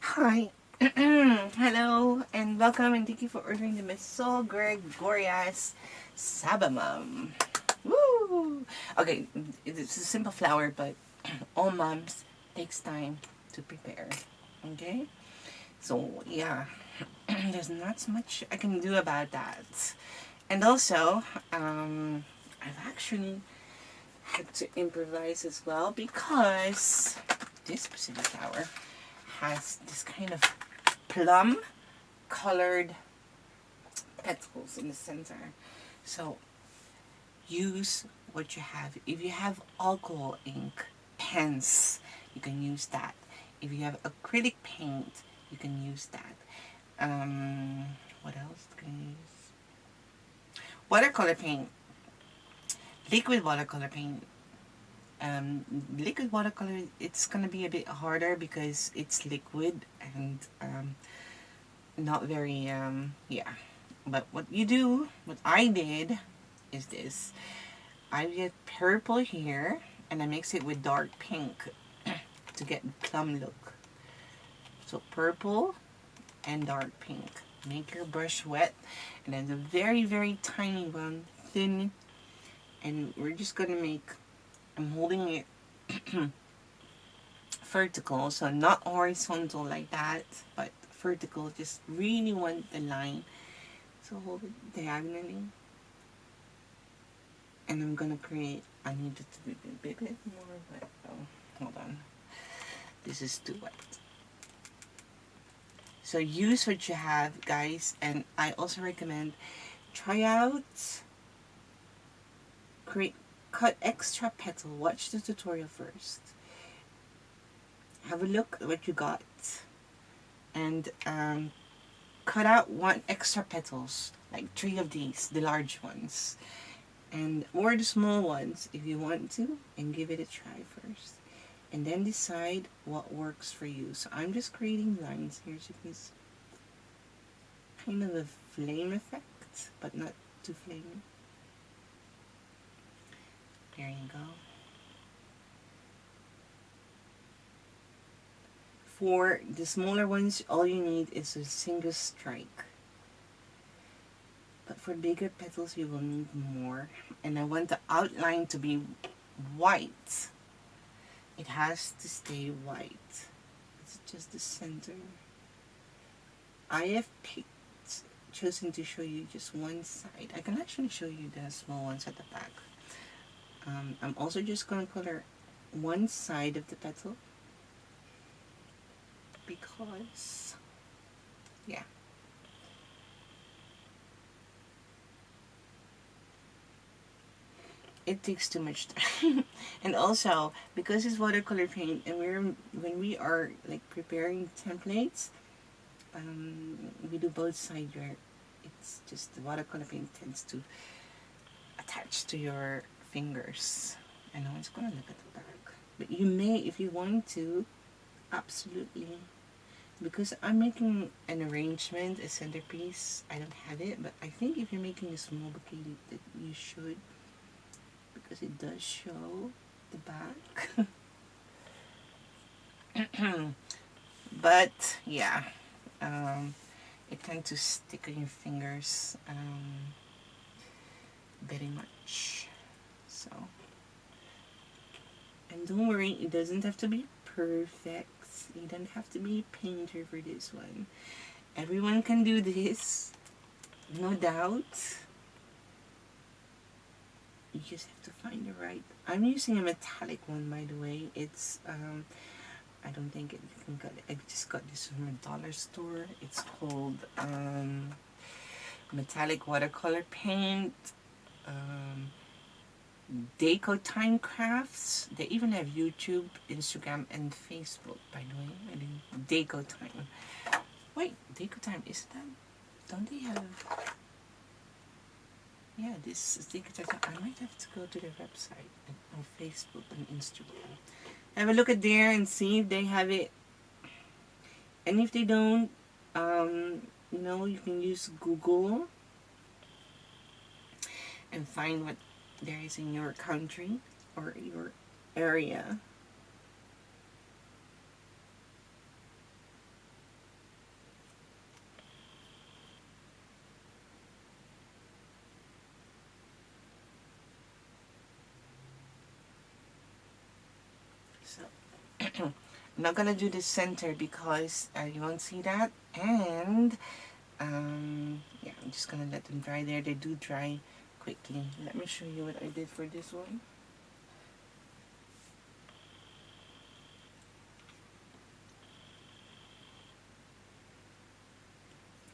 Hi. Hello and welcome and thank you for ordering the Miss So Gregorious Saba Mum. Woo! Okay, it's a simple flower, but all mums takes time to prepare. Okay? So yeah, there's not so much I can do about that. And also, I've actually had to improvise as well because this specific flower has this kind of plum colored petals in the center. So use what you have. If you have alcohol ink pens, you can use that. If you have acrylic paint, you can use that. What else can you use? Watercolor paint, liquid watercolor paint. Liquid watercolor, it's gonna be a bit harder because it's liquid and not very yeah. But what you do, what I did, is this. I get purple here, and I mix it with dark pink to get plum look. So purple and dark pink. Make your brush wet, and then the very, very tiny one, thin, and we're just gonna make, I'm holding it vertical, so not horizontal like that, but vertical, just really want the line. So hold it diagonally. And I'm gonna create, I need it to be a bit more wet. Oh, hold on. This is too wet. So use what you have, guys, and I also recommend try out, cut extra petal. Watch the tutorial first. Have a look at what you got, and cut out one extra petals, like 3 of these, the large ones, and or the small ones if you want to, and give it a try first. And then decide what works for you. So I'm just creating lines here, so you can see kind of a flame effect, but not too flamey. There you go. For the smaller ones, all you need is a single strike. But for bigger petals, you will need more. And I want the outline to be white. It has to stay white. It's just the center. I have chosen to show you just one side. I can actually show you the small ones at the back. I'm also just going to color one side of the petal because, yeah. It takes too much time. And also, because it's watercolor paint and when we are like preparing templates, we do both sides where it's just the watercolor paint tends to attach to your fingers. And no one's gonna look at the back. But you may, if you want to, absolutely. Because I'm making an arrangement, a centerpiece, I don't have it, but I think if you're making a small bouquet, that you should, because it does show the back. But yeah, it tends to stick on your fingers very much. So, and don't worry, it doesn't have to be perfect. You don't have to be a painter for this one. Everyone can do this, no doubt. You just have to find the right. I'm using a metallic one, by the way. It's I don't think you can get it. I just got this from a dollar store. It's called metallic watercolor paint. Deco Time Crafts. They even have YouTube, Instagram, and Facebook, by the way. I mean, Deco Time. Wait, Deco Time, is that? Don't they have? Yeah, this is Deco Time. I might have to go to their website on Facebook and Instagram. Have a look at there and see if they have it. And if they don't, you know, you can use Google and find what there is in your country or your area. So I'm not gonna do the center because you won't see that, and yeah, I'm just gonna let them dry there. They do dry quickly. Let me show you what I did for this one.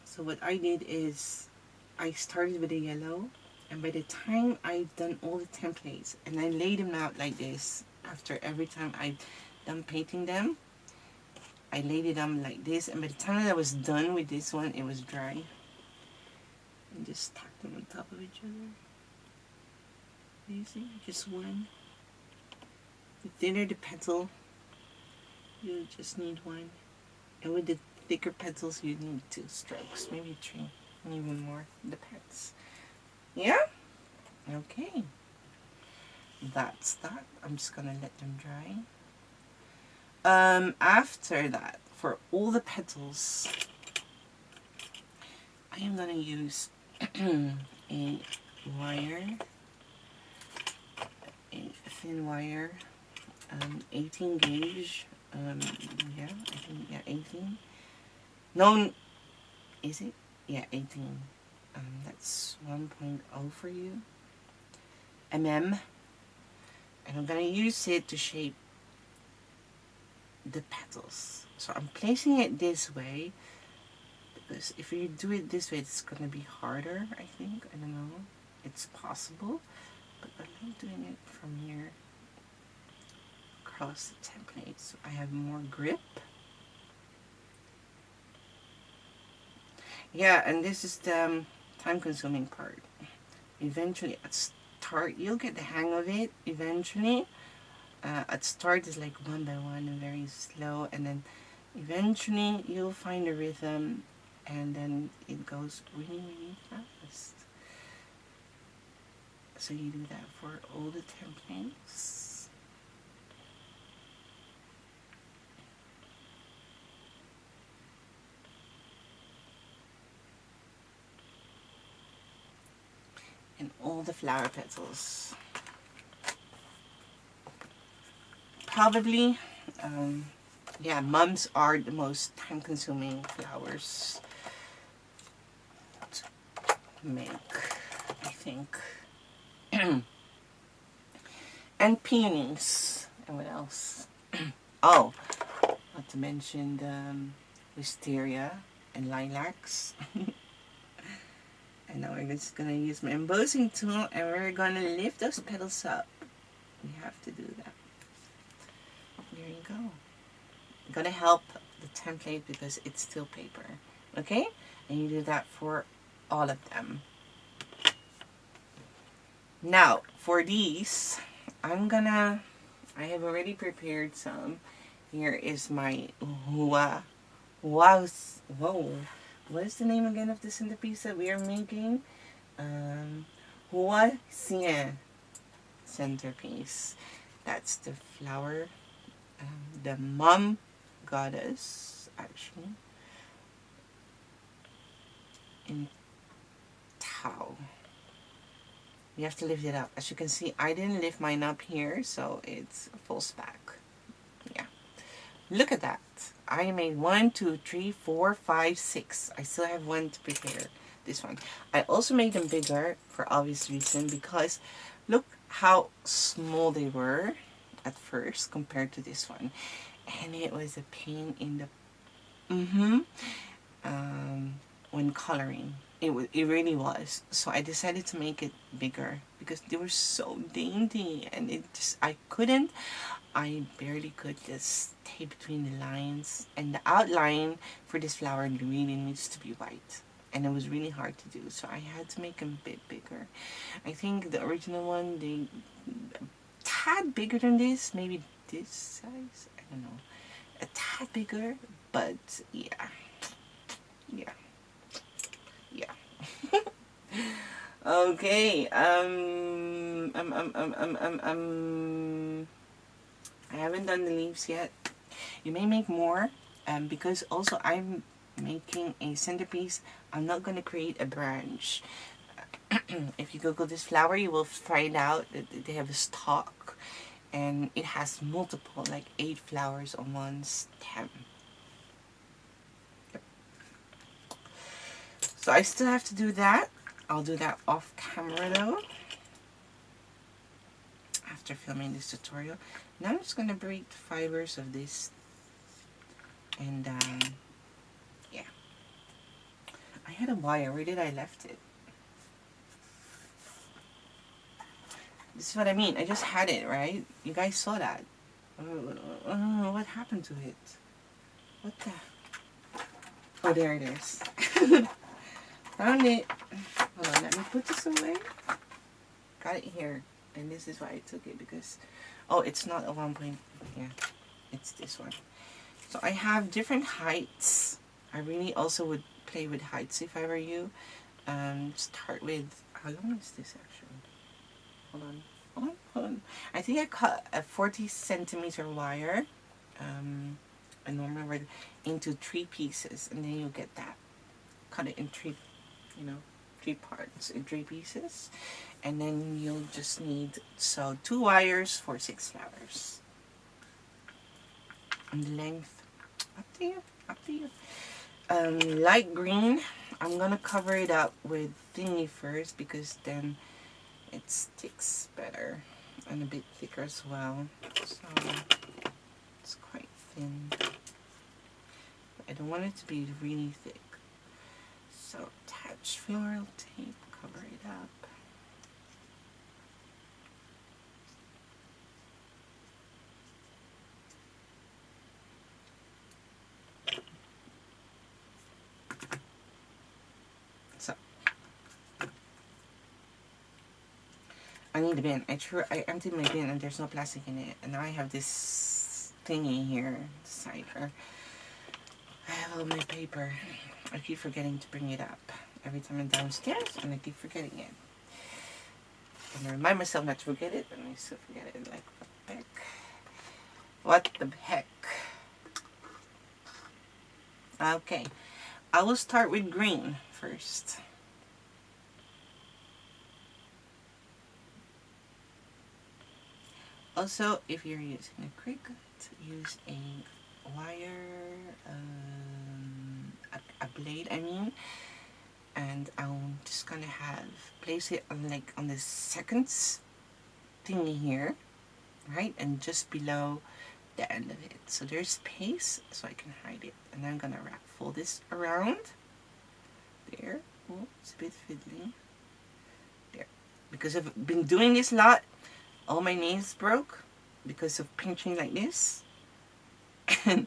So what I did is I started with a yellow, and by the time I've done all the templates and I laid them out like this, after every time I done painting them, I laid it on like this, and by the time that I was done with this one, it was dry. And just stack them on top of each other. You see, just one. The thinner the petal, you just need one. And with the thicker petals, you need 2 strokes, maybe 3, and even more, depends. Yeah? Okay. That's that. I'm just gonna let them dry. After that, for all the petals, I am gonna use a wire, a thin wire, 18 gauge. Yeah, I think, yeah, 18. No, is it? Yeah, 18. That's 1.0 for you. And I'm gonna use it to shape the petals. So I'm placing it this way because if you do it this way, it's gonna be harder, I think. I don't know. It's possible, but I like doing it from here across the template so I have more grip. Yeah, and this is the time-consuming part. Eventually, at start, you'll get the hang of it eventually. At start, it's like one by one and very slow, and then eventually you'll find a rhythm, and then it goes really, really fast. So you do that for all the templates. And all the flower petals. Probably, yeah, mums are the most time-consuming flowers to make, I think. And peonies. And what else? Oh, not to mention the wisteria and lilacs. And now we're just going to use my embossing tool, and we're going to lift those petals up. We have to do that. There you go. I'm going to help the template because it's still paper. Okay? And you do that for all of them. Now, for these, I have already prepared some. Here is my whoa. What is the name again of the centerpiece that we are making? Huasien centerpiece. That's the flower, the mum goddess, actually, in Tao. You have to lift it up. As you can see, I didn't lift mine up here, so it's a full stack. Yeah. Look at that. I made 1, 2, 3, 4, 5, 6. I still have one to prepare. This one. I also made them bigger for obvious reason because look how small they were at first compared to this one. And it was a pain in the when coloring. It really was. So I decided to make it bigger because they were so dainty, and I barely could just stay between the lines, and the outline for this flower really needs to be white, and it was really hard to do, so I had to make them a bit bigger. I think the original one, they a tad bigger than this, maybe this size, I don't know, a tad bigger, but yeah. Okay, I haven't done the leaves yet. You may make more, because also I'm making a centerpiece. I'm not going to create a branch. If you Google this flower, you will find out that they have a stalk, and it has multiple, like 8 flowers on one stem. Yep. So I still have to do that. I'll do that off camera though, after filming this tutorial. Now I'm just gonna break the fibers of this, and yeah. I had a wire. Where did I left it? This is what I mean. I just had it, right? You guys saw that. What happened to it? What the? Oh, there it is. Found it. Hold on, let me put this away. Got it here. And this is why I took it, because... Oh, it's not a 1 point... Yeah, it's this one. So I have different heights. I really also would play with heights if I were you. Start with... How long is this actually? Hold on. Hold on, hold on. I think I cut a 40 centimeter wire. A normal wire into 3 pieces. And then you get that. Cut it in 3, you know, 3 parts in 3 pieces. And then you'll just need, so 2 wires for 6 flowers. And the length, up to you, up to you. Light green, I'm gonna cover it up with thingy first, because then it sticks better and a bit thicker as well. So it's quite thin. I don't want it to be really thick. So attach floral tape, cover it up. So I need a bin. I emptied my bin and there's no plastic in it. And now I have this thingy here, cider. I have all my paper. I keep forgetting to bring it up every time I'm downstairs, and I keep forgetting it. And I remind myself not to forget it, and I still forget it. Like, what the heck? What the heck? Okay, I will start with green first. Also, if you're using a Cricut, use a wire, a blade, I mean, and I'm just gonna place it on, like, on the second thingy here, right, and just below the end of it, so there's space so I can hide it. And then I'm gonna fold this around there. Oh, it's a bit fiddly there, because I've been doing this a lot. All my nails broke because of pinching like this. And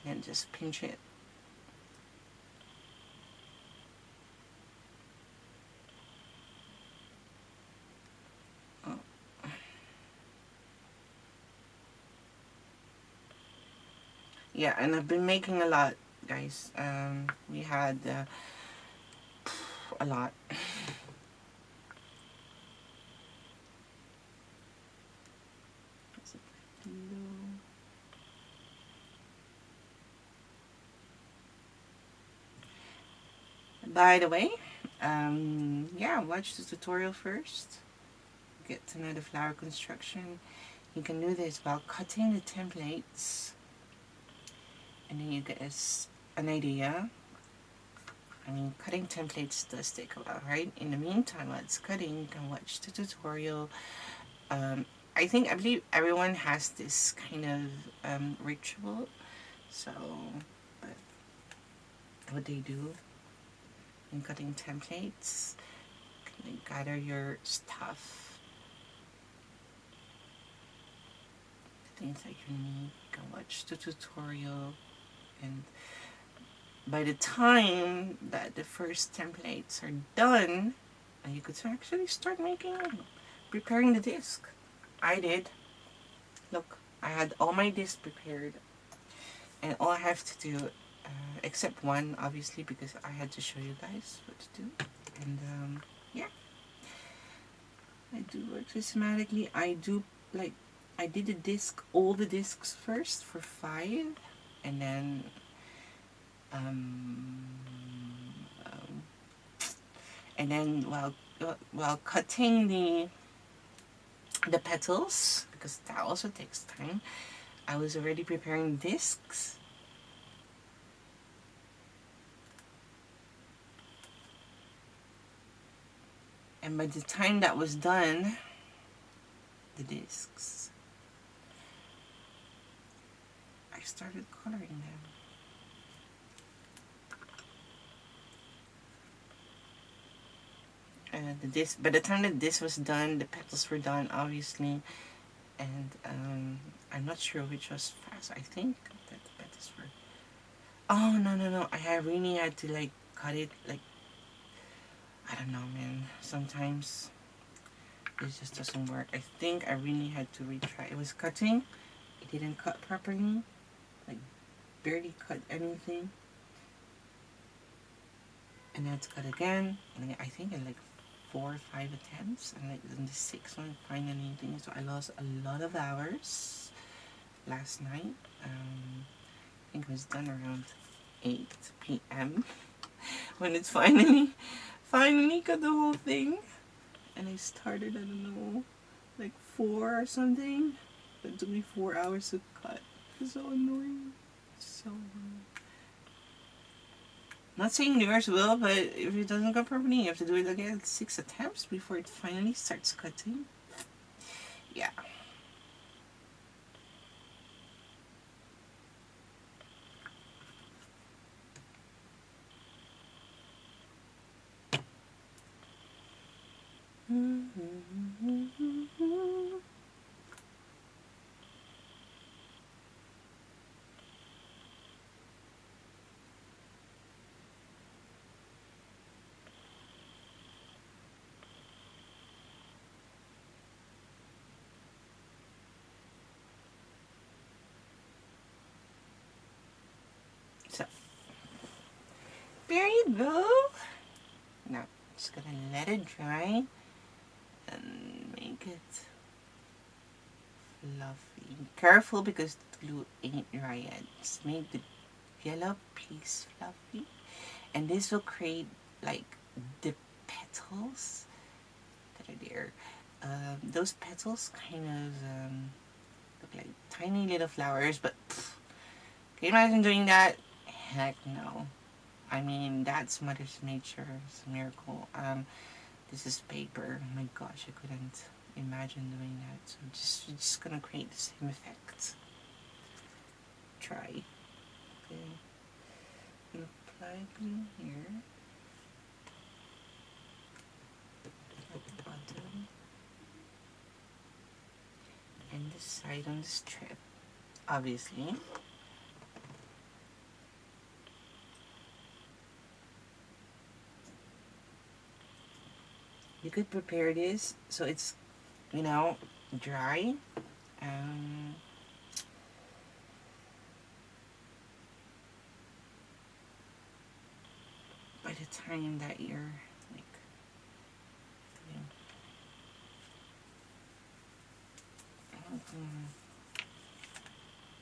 then just pinch it. Oh. Yeah, and I've been making a lot, guys. We had a lot. By the way, yeah, watch the tutorial first. Get to know the flower construction. You can do this while cutting the templates, and then you get an idea. I mean, cutting templates does take a while, right? In the meantime, while it's cutting, you can watch the tutorial. I believe everyone has this kind of ritual. So, but what they do in cutting templates, kind of gather your stuff, the things that you need. You can watch the tutorial, and by the time that the first templates are done, you could actually start preparing the disc. I did. Look, I had all my discs prepared, and all I have to do, except one, obviously, because I had to show you guys what to do. And yeah, I do work systematically. I did the disc, all the discs first for 5, and then while cutting the petals, because that also takes time. I was already preparing discs. And by the time that was done, the discs, I started coloring them. And by the time that this was done, the petals were done, obviously. And I'm not sure which was fast. I think that the petals were. Oh, no. I really had to like cut it. Like, I don't know, man. Sometimes it just doesn't work. I think I really had to retry. It was cutting. It didn't cut properly. Like, barely cut anything. And I had to cut again. And I think in like 4 or 5 attempts. And like in the 6th one, finally doing it. So I lost a lot of hours last night. I think it was done around 8 p.m. when it's finally got the whole thing. And I started, I don't know, like 4 or something. But it took me 4 hours to cut. It's so annoying. So annoying. Not saying yours will, but if it doesn't go properly, you have to do it again 6 attempts before it finally starts cutting. Yeah. So, there you go. Now, just gonna let it dry and make it fluffy. Careful because the glue ain't dry yet. Just make the yellow piece fluffy, and this will create like the petals that are there. Those petals kind of look like tiny little flowers, but can you imagine doing that? Heck no. I mean, that's Mother's Nature's miracle. This is paper. Oh my gosh, I couldn't imagine doing that. So just gonna create the same effect. Try. Okay. I'm gonna apply glue here at the bottom and the side on the strip, obviously. You could prepare this so it's, you know, dry. By the time that you're like doing,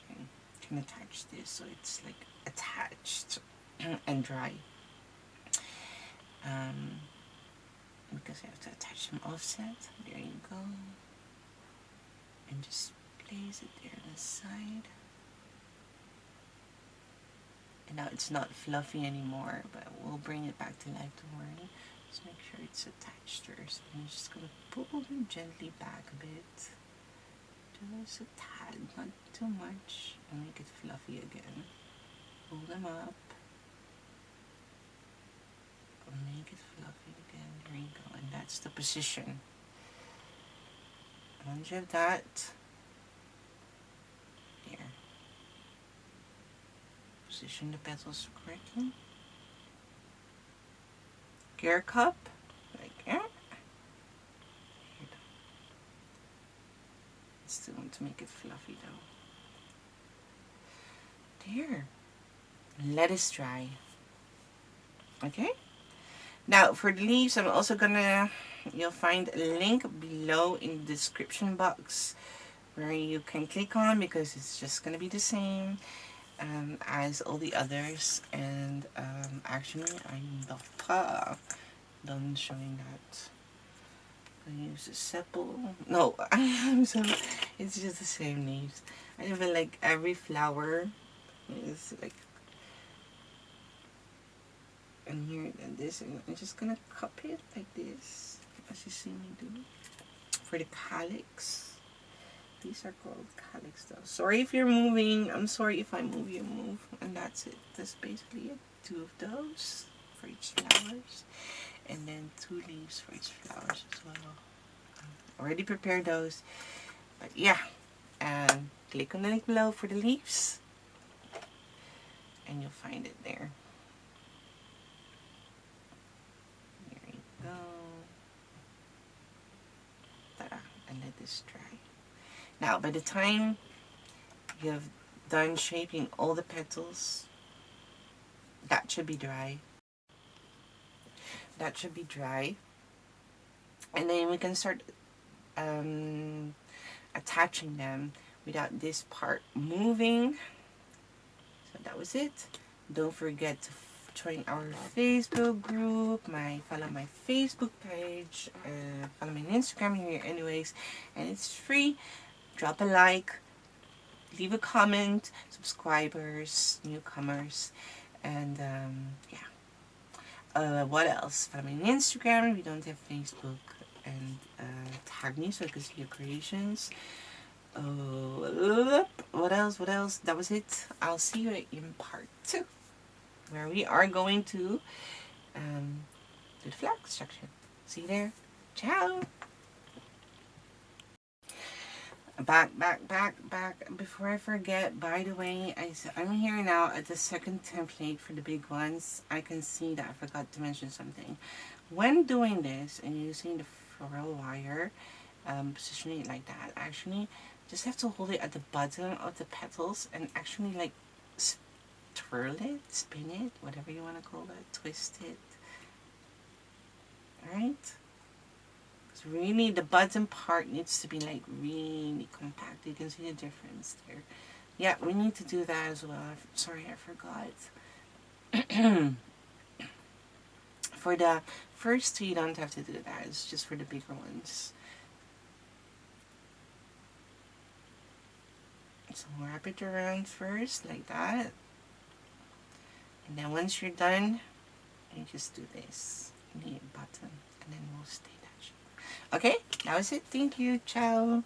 okay, you can attach this so it's like attached and dry. Because I have to attach some offset. There you go. And just place it there on the side. And now it's not fluffy anymore, but we'll bring it back to life, don't worry. Just make sure it's attached first. And you're just gonna pull them gently back a bit. Just a tad, not too much. And make it fluffy again. Pull them up. Make it fluffy again. There you go. And that's the position. Once you have that, here. Position the petals correctly. Gear cup, like that. Still want to make it fluffy though. There. Let it dry. Okay? Now, for the leaves, I'm also gonna, you'll find a link below in the description box where you can click on, because it's just gonna be the same as all the others. And actually, I'm done showing that. I use a sepal. No, I'm so, it's just the same names. I feel like every flower is like, and here and this, and I'm just gonna copy it like this, as you see me do. For the calyx, these are called calyx though. Sorry if you're moving. I'm sorry if I move, you move, and that's it. That's basically it. 2 of those for each flowers, and then 2 leaves for each flowers as well. Already prepared those, but yeah. And click on the link below for the leaves, and you'll find it there. There you go. Ta-da. And let this dry. Now, by the time you've done shaping all the petals, that should be dry. That should be dry. And then we can start attaching them without this part moving. So that was it. Don't forget to join our Facebook group, follow my Facebook page, follow me on Instagram here anyways, and it's free. Drop a like, leave a comment, subscribers, newcomers, and yeah. What else? Follow me on Instagram if you don't have Facebook, and tag me so I can see your creations. What else? What else? That was it. I'll see you in part 2, where we are going to do the flag section. See you there. Ciao. Back. Before I forget, by the way, I'm here now at the second template for the big ones. I can see that I forgot to mention something. When doing this and using the floral wire, positioning it like that, actually, just have to hold it at the bottom of the petals and actually like twirl it, spin it, whatever you want to call it, twist it. Alright? Really, the bottom part needs to be like really compact. You can see the difference there. Yeah, we need to do that as well. Sorry, I forgot. For the first 2, you don't have to do that. It's just for the bigger ones. So wrap it around first, like that. And then once you're done, you just do this. You need a button, and then we'll stay that shape. Okay, that was it. Thank you. Ciao.